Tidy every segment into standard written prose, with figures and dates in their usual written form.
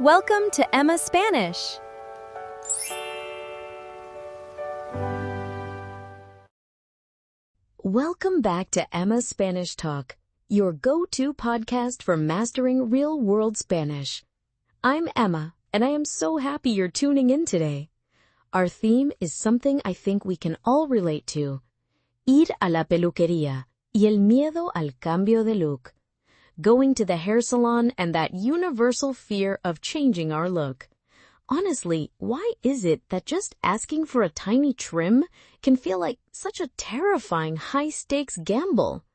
Welcome to Emma Spanish. Welcome back to Emma Spanish Talk, your go-to podcast for mastering real-world Spanish. I'm Emma, and I am so happy you're tuning in today. Our theme is something I think we can all relate to: ir a la peluquería y el miedo al cambio de look. Going to the hair salon and that universal fear of changing our look. Honestly, why is it that just asking for a tiny trim can feel like such a terrifying high-stakes gamble?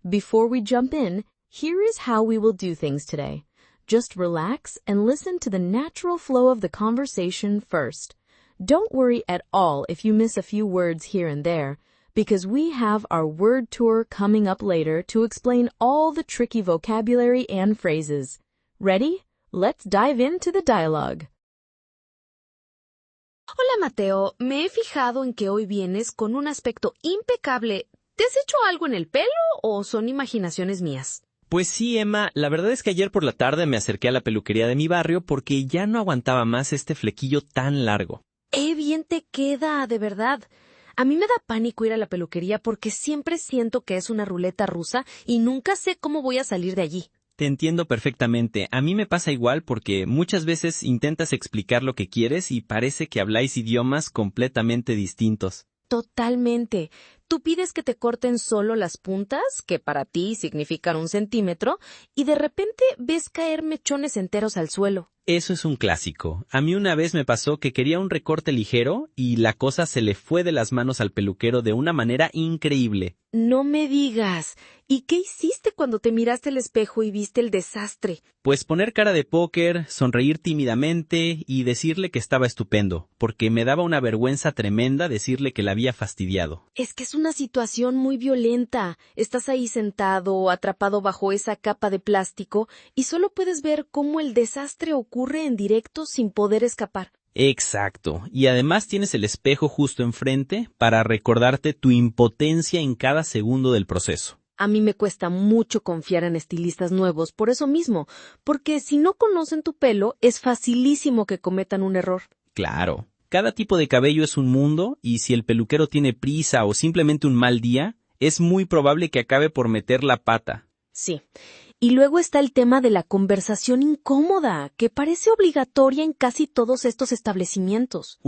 Before we jump in, here is how we will do things today. Just relax and listen to the natural flow of the conversation first. Don't worry at all if you miss a few words here and there, because we have our word tour coming up later to explain all the tricky vocabulary and phrases. Ready? Let's dive into the dialogue. Hola Mateo, me he fijado en que hoy vienes con un aspecto impecable. ¿Te has hecho algo en el pelo o son imaginaciones mías? Pues sí, Emma, la verdad es que ayer por la tarde me acerqué a la peluquería de mi barrio porque ya no aguantaba más este flequillo tan largo. Bien te queda, de verdad. A mí me da pánico ir a la peluquería porque siempre siento que es una ruleta rusa y nunca sé cómo voy a salir de allí. Te entiendo perfectamente. A mí me pasa igual porque muchas veces intentas explicar lo que quieres y parece que habláis idiomas completamente distintos. Totalmente. Tú pides que te corten solo las puntas, que para ti significan 1 centímetro, y de repente ves caer mechones enteros al suelo. Eso es un clásico. A mí una vez me pasó que quería un recorte ligero y la cosa se le fue de las manos al peluquero de una manera increíble. No me digas. ¿Y qué hiciste cuando te miraste al espejo y viste el desastre? Pues poner cara de póker, sonreír tímidamente y decirle que estaba estupendo, porque me daba una vergüenza tremenda decirle que la había fastidiado. Es que es una situación muy violenta. Estás ahí sentado, atrapado bajo esa capa de plástico, y solo puedes ver cómo el desastre ocurre en directo sin poder escapar. Exacto, y además tienes el espejo justo enfrente para recordarte tu impotencia en cada segundo del proceso. A mí me cuesta mucho confiar en estilistas nuevos por eso mismo, porque si no conocen tu pelo, es facilísimo que cometan un error. Claro, cada tipo de cabello es un mundo y si el peluquero tiene prisa o simplemente un mal día, es muy probable que acabe por meter la pata. Sí. Y luego está el tema de la conversación incómoda, que parece obligatoria en casi todos estos establecimientos.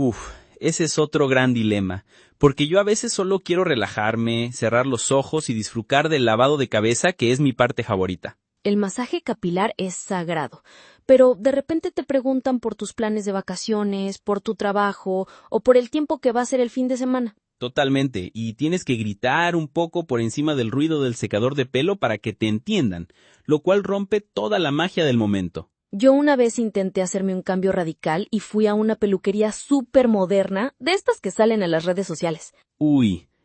Ese es otro gran dilema, porque yo a veces solo quiero relajarme, cerrar los ojos y disfrutar del lavado de cabeza, que es mi parte favorita. El masaje capilar es sagrado, pero de repente te preguntan por tus planes de vacaciones, por tu trabajo o por el tiempo que va a ser el fin de semana. Totalmente, y tienes que gritar un poco por encima del ruido del secador de pelo para que te entiendan, lo cual rompe toda la magia del momento. Yo una vez intenté hacerme un cambio radical y fui a una peluquería súper moderna, de estas que salen en las redes sociales.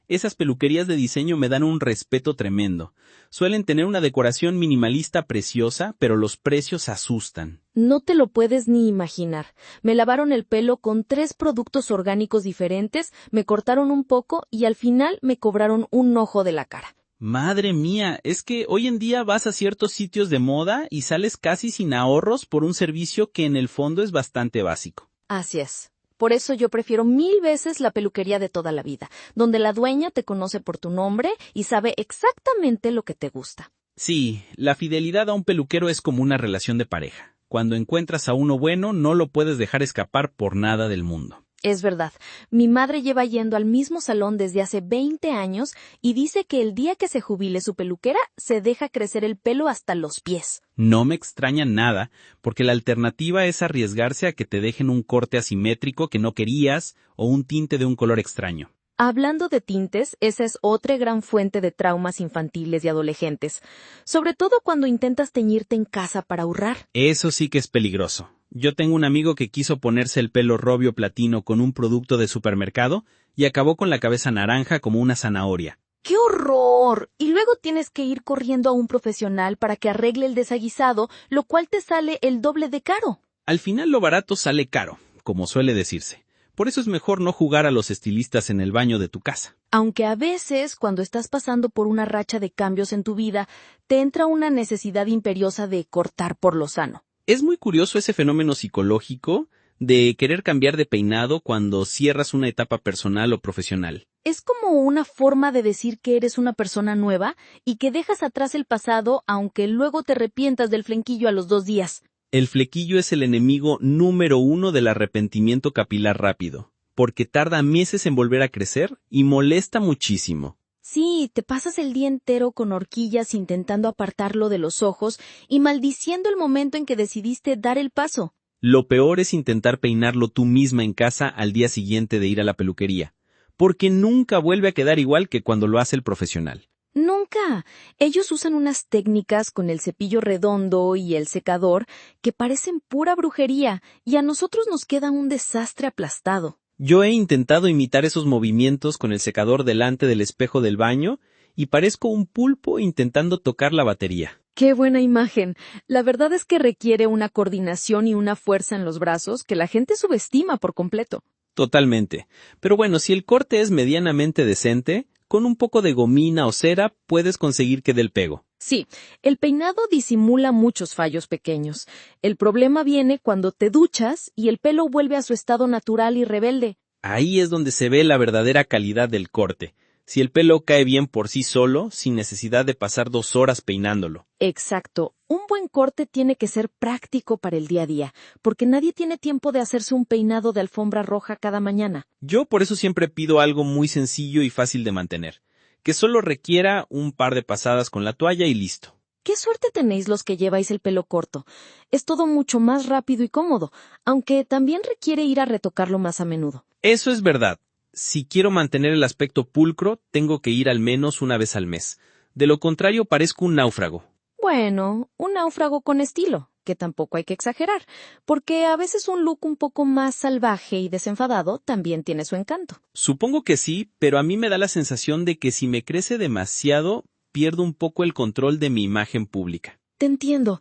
Esas peluquerías de diseño me dan un respeto tremendo. Suelen tener una decoración minimalista preciosa, pero los precios asustan. No te lo puedes ni imaginar. Me lavaron el pelo con 3 productos orgánicos diferentes, me cortaron un poco y al final me cobraron un ojo de la cara. Madre mía, es que hoy en día vas a ciertos sitios de moda y sales casi sin ahorros por un servicio que en el fondo es bastante básico. Así es. Por eso yo prefiero 1000 veces la peluquería de toda la vida, donde la dueña te conoce por tu nombre y sabe exactamente lo que te gusta. Sí, la fidelidad a un peluquero es como una relación de pareja. Cuando encuentras a uno bueno, no lo puedes dejar escapar por nada del mundo. Es verdad. Mi madre lleva yendo al mismo salón desde hace 20 años y dice que el día que se jubile su peluquera, se deja crecer el pelo hasta los pies. No me extraña nada, porque la alternativa es arriesgarse a que te dejen un corte asimétrico que no querías o un tinte de un color extraño. Hablando de tintes, esa es otra gran fuente de traumas infantiles y adolescentes, sobre todo cuando intentas teñirte en casa para ahorrar. Eso sí que es peligroso. Yo tengo un amigo que quiso ponerse el pelo rubio platino con un producto de supermercado y acabó con la cabeza naranja como una zanahoria. ¡Qué horror! Y luego tienes que ir corriendo a un profesional para que arregle el desaguisado, lo cual te sale el doble de caro. Al final lo barato sale caro, como suele decirse. Por eso es mejor no jugar a los estilistas en el baño de tu casa. Aunque a veces, cuando estás pasando por una racha de cambios en tu vida, te entra una necesidad imperiosa de cortar por lo sano. Es muy curioso ese fenómeno psicológico de querer cambiar de peinado cuando cierras una etapa personal o profesional. Es como una forma de decir que eres una persona nueva y que dejas atrás el pasado aunque luego te arrepientas del flequillo a los 2 días. El flequillo es el enemigo número 1 del arrepentimiento capilar rápido, porque tarda meses en volver a crecer y molesta muchísimo. Sí, te pasas el día entero con horquillas intentando apartarlo de los ojos y maldiciendo el momento en que decidiste dar el paso. Lo peor es intentar peinarlo tú misma en casa al día siguiente de ir a la peluquería, porque nunca vuelve a quedar igual que cuando lo hace el profesional. Nunca. Ellos usan unas técnicas con el cepillo redondo y el secador que parecen pura brujería y a nosotros nos queda un desastre aplastado. Yo he intentado imitar esos movimientos con el secador delante del espejo del baño y parezco un pulpo intentando tocar la batería. ¡Qué buena imagen! La verdad es que requiere una coordinación y una fuerza en los brazos que la gente subestima por completo. Totalmente. Pero bueno, si el corte es medianamente decente, con un poco de gomina o cera puedes conseguir que dé el pego. Sí, el peinado disimula muchos fallos pequeños. El problema viene cuando te duchas y el pelo vuelve a su estado natural y rebelde. Ahí es donde se ve la verdadera calidad del corte. Si el pelo cae bien por sí solo, sin necesidad de pasar 2 horas peinándolo. Exacto. Un buen corte tiene que ser práctico para el día a día, porque nadie tiene tiempo de hacerse un peinado de alfombra roja cada mañana. Yo por eso siempre pido algo muy sencillo y fácil de mantener, que solo requiera un par de pasadas con la toalla y listo. ¡Qué suerte tenéis los que lleváis el pelo corto! Es todo mucho más rápido y cómodo, aunque también requiere ir a retocarlo más a menudo. Eso es verdad. Si quiero mantener el aspecto pulcro, tengo que ir al menos una vez al mes. De lo contrario, parezco un náufrago. Bueno, un náufrago con estilo, que tampoco hay que exagerar, porque a veces un look un poco más salvaje y desenfadado también tiene su encanto. Supongo que sí, pero a mí me da la sensación de que si me crece demasiado, pierdo un poco el control de mi imagen pública. Te entiendo.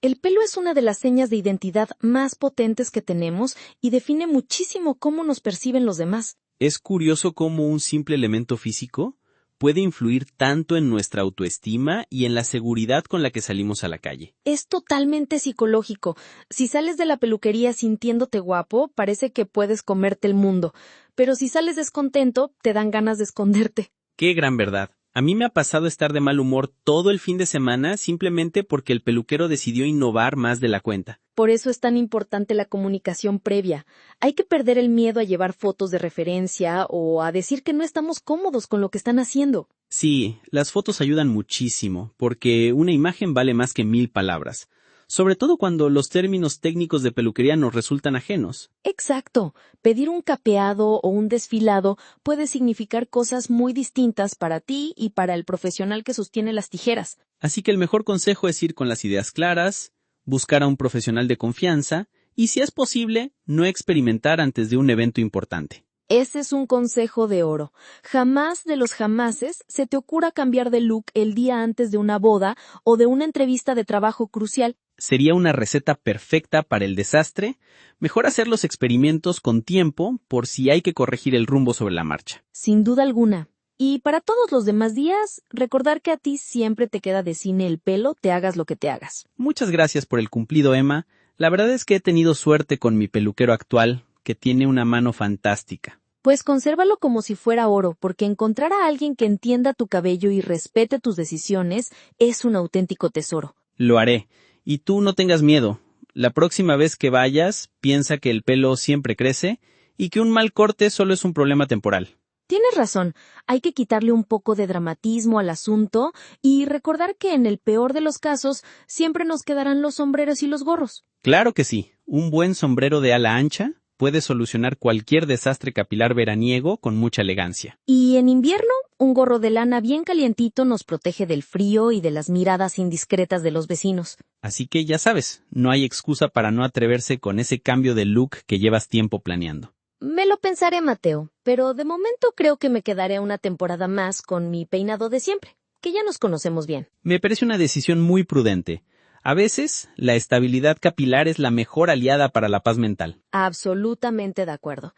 El pelo es una de las señas de identidad más potentes que tenemos y define muchísimo cómo nos perciben los demás. Es curioso cómo un simple elemento físico puede influir tanto en nuestra autoestima y en la seguridad con la que salimos a la calle. Es totalmente psicológico. Si sales de la peluquería sintiéndote guapo, parece que puedes comerte el mundo. Pero si sales descontento, te dan ganas de esconderte. ¡Qué gran verdad! A mí me ha pasado estar de mal humor todo el fin de semana simplemente porque el peluquero decidió innovar más de la cuenta. Por eso es tan importante la comunicación previa. Hay que perder el miedo a llevar fotos de referencia o a decir que no estamos cómodos con lo que están haciendo. Sí, las fotos ayudan muchísimo, porque una imagen vale más que 1000 palabras. Sobre todo cuando los términos técnicos de peluquería nos resultan ajenos. Exacto. Pedir un capeado o un desfilado puede significar cosas muy distintas para ti y para el profesional que sostiene las tijeras. Así que el mejor consejo es ir con las ideas claras, buscar a un profesional de confianza y, si es posible, no experimentar antes de un evento importante. Ese es un consejo de oro. Jamás de los jamases se te ocurra cambiar de look el día antes de una boda o de una entrevista de trabajo crucial. Sería una receta perfecta para el desastre. Mejor hacer los experimentos con tiempo por si hay que corregir el rumbo sobre la marcha. Sin duda alguna. Y para todos los demás días, recordar que a ti siempre te queda de cine el pelo, te hagas lo que te hagas. Muchas gracias por el cumplido, Emma. La verdad es que he tenido suerte con mi peluquero actual, que tiene una mano fantástica. Pues consérvalo como si fuera oro, porque encontrar a alguien que entienda tu cabello y respete tus decisiones es un auténtico tesoro. Lo haré. Y tú no tengas miedo. La próxima vez que vayas, piensa que el pelo siempre crece y que un mal corte solo es un problema temporal. Tienes razón, hay que quitarle un poco de dramatismo al asunto y recordar que en el peor de los casos siempre nos quedarán los sombreros y los gorros. Claro que sí. Un buen sombrero de ala ancha puede solucionar cualquier desastre capilar veraniego con mucha elegancia. Y en invierno, un gorro de lana bien calientito nos protege del frío y de las miradas indiscretas de los vecinos. Así que ya sabes, no hay excusa para no atreverse con ese cambio de look que llevas tiempo planeando. Me lo pensaré, Mateo, pero de momento creo que me quedaré una temporada más con mi peinado de siempre, que ya nos conocemos bien. Me parece una decisión muy prudente. A veces, la estabilidad capilar es la mejor aliada para la paz mental. Absolutamente de acuerdo.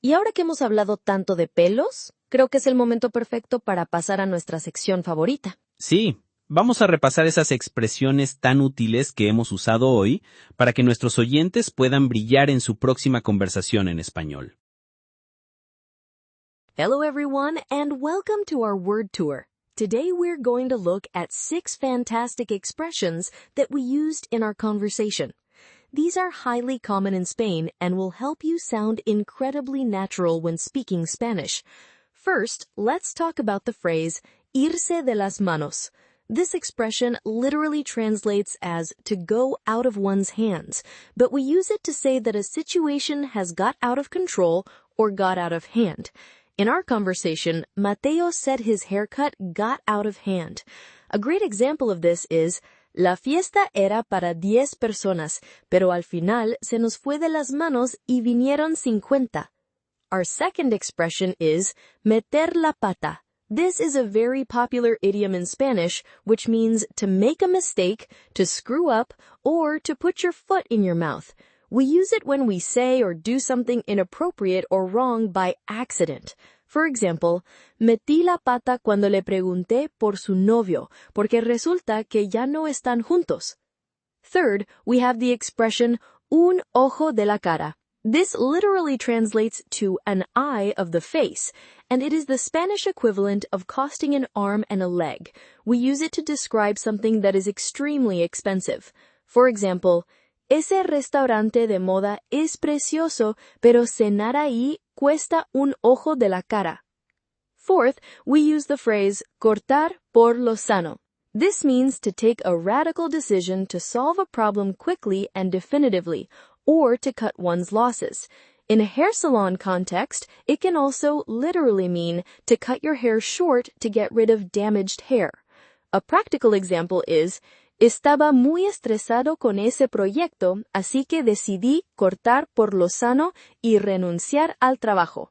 Y ahora que hemos hablado tanto de pelos, creo que es el momento perfecto para pasar a nuestra sección favorita. Sí, Vamos a repasar esas expresiones tan útiles que hemos usado hoy para que nuestros oyentes puedan brillar en su próxima conversación en español. Hello everyone and welcome to our word tour. Today we're going to look at 6 fantastic expressions that we used in our conversation. These are highly common in Spain and will help you sound incredibly natural when speaking Spanish. First, let's talk about the phrase irse de las manos. This expression literally translates as to go out of one's hands, but we use it to say that a situation has got out of control or got out of hand. In our conversation, Mateo said his haircut got out of hand. A great example of this is, la fiesta era para 10 personas, pero al final se nos fue de las manos y vinieron 50. Our second expression is meter la pata. This is a very popular idiom in Spanish, which means to make a mistake, to screw up, or to put your foot in your mouth. We use it when we say or do something inappropriate or wrong by accident. For example, metí la pata cuando le pregunté por su novio, porque resulta que ya no están juntos. Third, we have the expression un ojo de la cara. This literally translates to an eye of the face, and it is the Spanish equivalent of costing an arm and a leg. We use it to describe something that is extremely expensive. For example, ese restaurante de moda es precioso, pero cenar ahí cuesta un ojo de la cara. Fourth, we use the phrase cortar por lo sano. This means to take a radical decision to solve a problem quickly and definitively, or to cut one's losses. In a hair salon context, it can also literally mean to cut your hair short to get rid of damaged hair. A practical example is, estaba muy estresado con ese proyecto, así que decidí cortar por lo sano y renunciar al trabajo.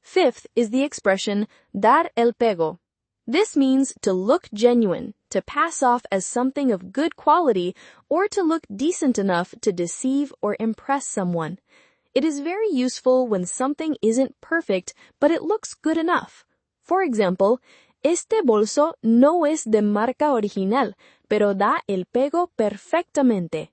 Fifth is the expression dar el pego. This means to look genuine, to pass off as something of good quality, or to look decent enough to deceive or impress someone. It is very useful when something isn't perfect, but it looks good enough. For example, este bolso no es de marca original, pero da el pego perfectamente.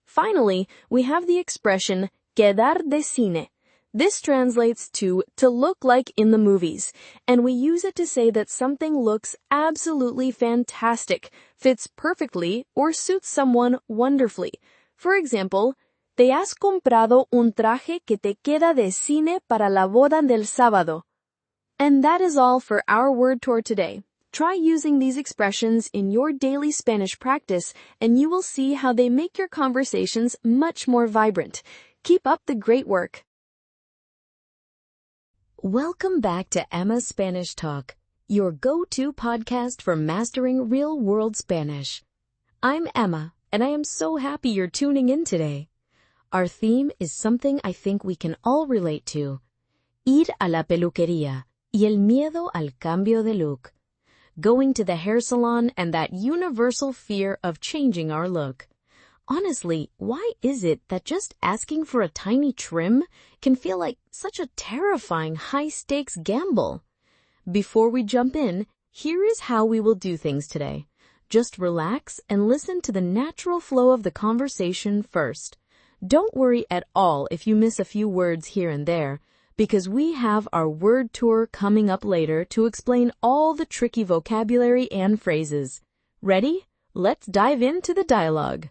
Finally, we have the expression quedar de cine. This translates to look like in the movies, and we use it to say that something looks absolutely fantastic, fits perfectly, or suits someone wonderfully. For example, te has comprado un traje que te queda de cine para la boda del sábado. And that is all for our word tour today. Try using these expressions in your daily Spanish practice, and you will see how they make your conversations much more vibrant. Keep up the great work. Welcome back to Emma's Spanish Talk, your go-to podcast for mastering real-world Spanish. I'm Emma, and I am so happy you're tuning in today. Our theme is something I think we can all relate to. Ir a la peluquería y el miedo al cambio de look. Going to the hair salon and that universal fear of changing our look. Honestly, why is it that just asking for a tiny trim can feel like such a terrifying high-stakes gamble? Before we jump in, here is how we will do things today. Just relax and listen to the natural flow of the conversation first. Don't worry at all if you miss a few words here and there, because we have our word tour coming up later to explain all the tricky vocabulary and phrases. Ready? Let's dive into the dialogue.